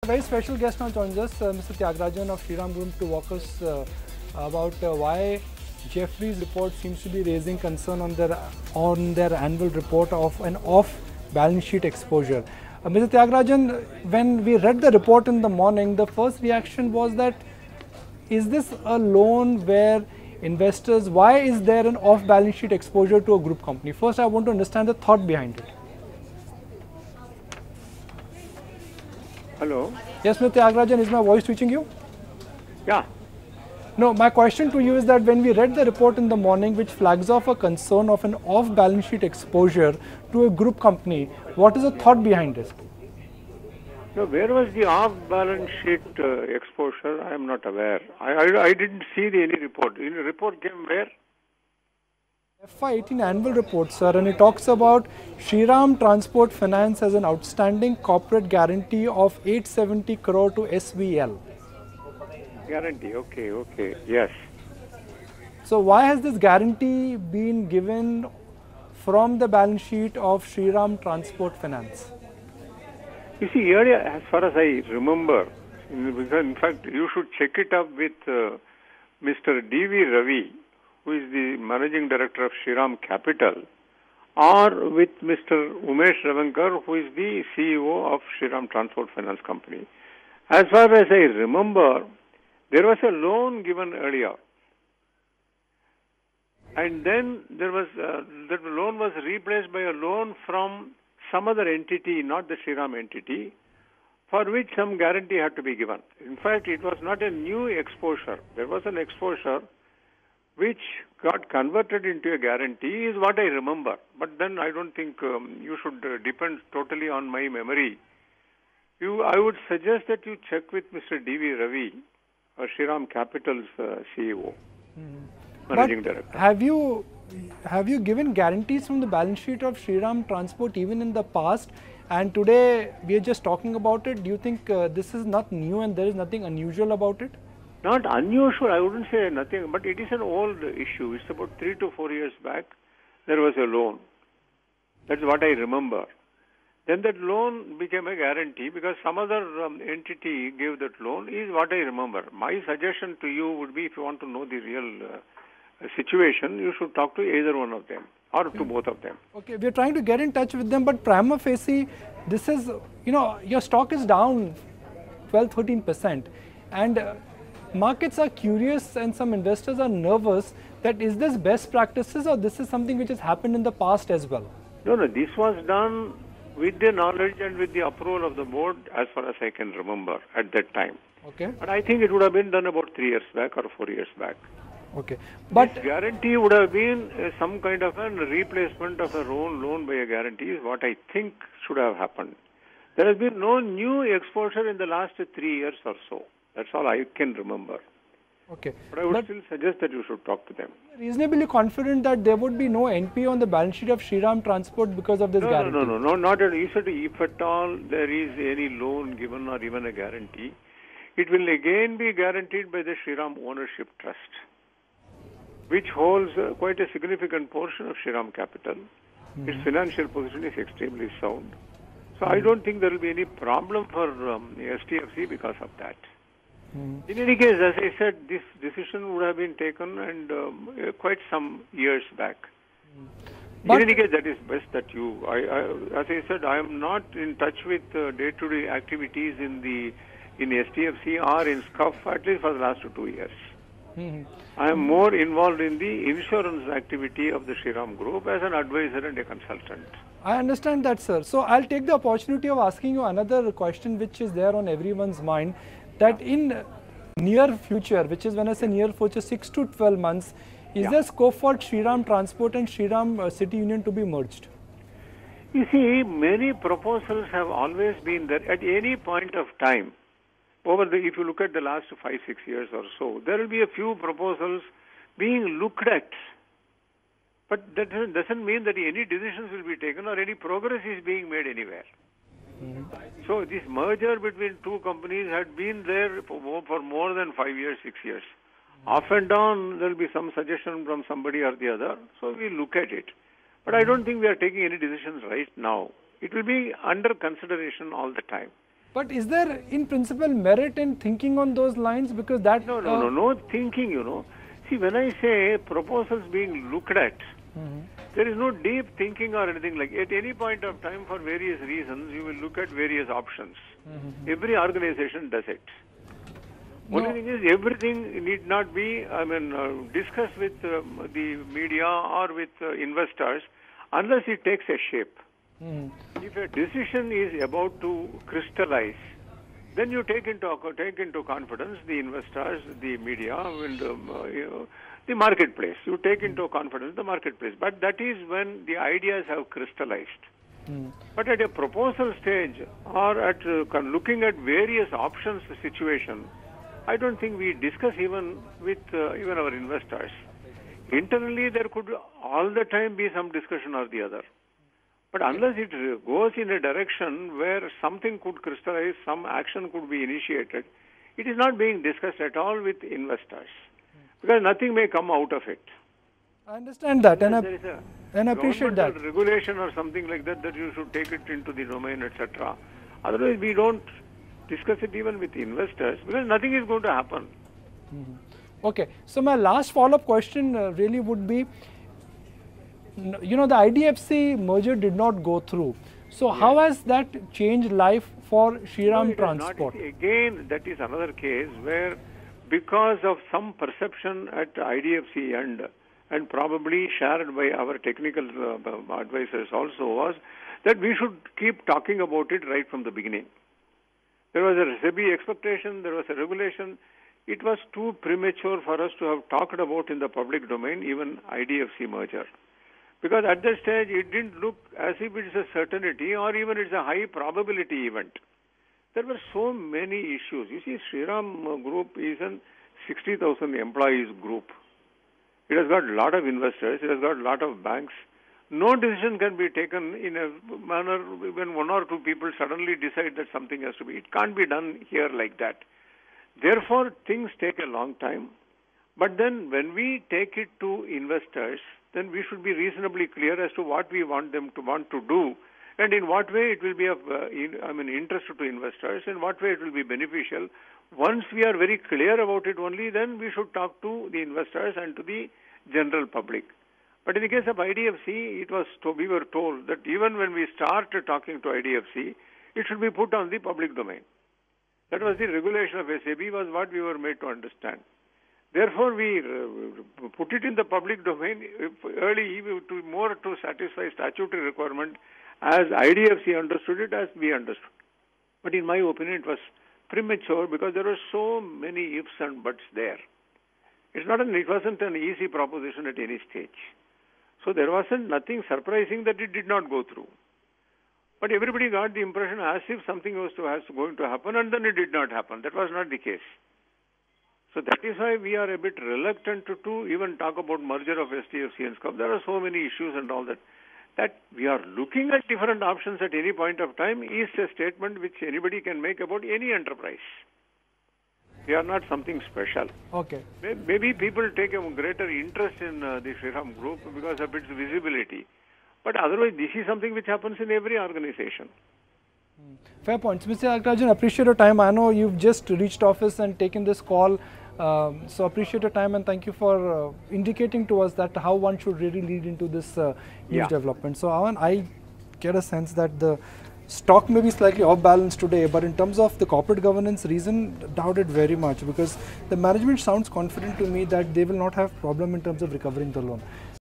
A very special guest now joins us, Mr. Thyagarajan of Shriram Group, to walk us about why Jeffrey's report seems to be raising concern on their annual report of an off-balance sheet exposure. Mr. Thyagarajan, when we read the report in the morning, the first reaction was that, is this a loan where investors, why is there an off-balance sheet exposure to a group company? First, I want to understand the thought behind it. Hello? Yes, Mr. Thyagarajan, is my voice reaching you? Yeah. No, my question to you is that when we read the report in the morning, which flags off a concern of an off-balance sheet exposure to a group company, what is the thought behind it? No, where was the off-balance sheet exposure? I am not aware. I didn't see any report. The report came where? FY18 annual report, sir, and it talks about Shriram Transport Finance as an outstanding corporate guarantee of 870 crore to SVL. Guarantee, okay, yes. So why has this guarantee been given from the balance sheet of Shriram Transport Finance? You see, earlier, as far as I remember, in fact, you should check it up with Mr. D.V. Ravi, who is the managing director of Shriram Capital, or with Mr. Umesh Ravankar, who is the CEO of Shriram Transport Finance Company. As far as I remember, there was a loan given earlier, and then there was that loan was replaced by a loan from some other entity, not the Shriram entity, for which some guarantee had to be given. In fact, it was not a new exposure. There was an exposure which got converted into a guarantee, is what I remember. But then I don't think you should depend totally on my memory. I would suggest that you check with Mr. D.V. Ravi, Shriram Capital's CEO, managing director. Have you given guarantees from the balance sheet of Shriram Transport even in the past? And today we are just talking about it. Do you think this is not new and there is nothing unusual about it? Not unusual, I wouldn't say nothing, but it is an old issue. It's about 3 to 4 years back, there was a loan. That's what I remember. Then that loan became a guarantee because some other entity gave that loan, is what I remember. My suggestion to you would be, if you want to know the real situation, you should talk to either one of them or to both of them. Okay, we are trying to get in touch with them, but prima facie, this is, your stock is down 12-13%, and markets are curious and some investors are nervous that is this best practices or this is something which has happened in the past as well? No, this was done with the knowledge and with the approval of the board as far as I can remember at that time. Okay. But I think it would have been done about 3 years back or 4 years back. Okay. But this guarantee would have been some kind of a replacement of a loan by a guarantee is what I think should have happened. There has been no new exposure in the last 3 years or so. That's all I can remember. Okay. But I would still suggest that you should talk to them. Reasonably confident that there would be no NP on the balance sheet of Shriram Transport because of this guarantee? No, not at all. You said if at all there is any loan given or even a guarantee, it will again be guaranteed by the Shriram Ownership Trust, which holds quite a significant portion of Shriram Capital. Its financial position is extremely sound. So I don't think there will be any problem for STFC because of that. In any case, as I said, this decision would have been taken and quite some years back. In any case, that is best that you, as I said, I am not in touch with day-to-day activities in STFC or in SCUF at least for the last 2 years. I am more involved in the insurance activity of the Shriram Group as an advisor and a consultant. I understand that, sir. So I'll take the opportunity of asking you another question which is there on everyone's mind, that in near future, which is when I say near future, 6 to 12 months, is there scope for Shriram Transport and Shriram City Union to be merged? You see, many proposals have always been there at any point of time. If you look at the last 5-6 years or so, there will be a few proposals being looked at. But that doesn't mean that any decisions will be taken or any progress is being made anywhere. So this merger between two companies had been there for more than 5 years, 6 years. Off and down, there will be some suggestion from somebody or the other. So we look at it. But I don't think we are taking any decisions right now. It will be under consideration all the time. But is there in principle merit in thinking on those lines? Because that... No thinking, you know. See, when I say proposals being looked at, there is no deep thinking or anything like. At any point of time, for various reasons, you will look at various options. Every organization does it. Only thing is, everything need not be, discussed with the media or with investors unless it takes a shape. If a decision is about to crystallize, then you take into confidence the investors, the media, and the marketplace. You take into confidence the marketplace. But that is when the ideas have crystallized. But at a proposal stage or at looking at various options situation, I don't think we discuss even with even our investors. Internally, there could all the time be some discussion or the other. But unless it goes in a direction where something could crystallize, some action could be initiated, it is not being discussed at all with investors. Because nothing may come out of it. I understand that, and I appreciate that. Regulation or something like that, that you should take it into the domain, etc. Otherwise, we don't discuss it even with investors because nothing is going to happen. Okay, so my last follow-up question really would be, you know, the IDFC merger did not go through. So how has that changed life for Shriram Transport? Again, that is another case where because of some perception at IDFC and probably shared by our technical advisors also was that we should keep talking about it right from the beginning. There was a SEBI expectation, there was a regulation. It was too premature for us to have talked about in the public domain, even IDFC merger. Because at that stage, it didn't look as if it's a certainty or even it's a high probability event. There were so many issues. You see, Shriram Group is a 60,000 employees group. It has got a lot of investors. It has got a lot of banks. No decision can be taken in a manner when one or two people suddenly decide that something has to be. It can't be done here like that. Therefore, things take a long time. But then when we take it to investors, then we should be reasonably clear as to what we want them to do and in what way it will be of interest to investors, in what way it will be beneficial. Once we are very clear about it only, then we should talk to the investors and to the general public. But in the case of IDFC, we were told that even when we start talking to IDFC, it should be put on the public domain. That was the regulation of SEBI, was what we were made to understand. Therefore, we put it in the public domain early to satisfy statutory requirement as IDFC understood it, as we understood. But in my opinion, it was premature because there were so many ifs and buts there. It wasn't an easy proposition at any stage. So there wasn't nothing surprising that it did not go through. But everybody got the impression as if something was going to happen, and then it did not happen. That was not the case. So that is why we are a bit reluctant to even talk about merger of STFC and SCOP. There are so many issues and all that. That we are looking at different options at any point of time is a statement which anybody can make about any enterprise. We are not something special. Okay. Maybe people take a greater interest in the Shriram Group because of its visibility. But otherwise, this is something which happens in every organization. Fair points. Mr. Thyagarajan, appreciate your time. I know you've just reached office and taken this call. So appreciate your time and thank you for indicating to us that how one should really lead into this huge development. So I get a sense that the stock may be slightly off balance today, but in terms of the corporate governance reason, doubt it very much because the management sounds confident to me that they will not have problem in terms of recovering the loan.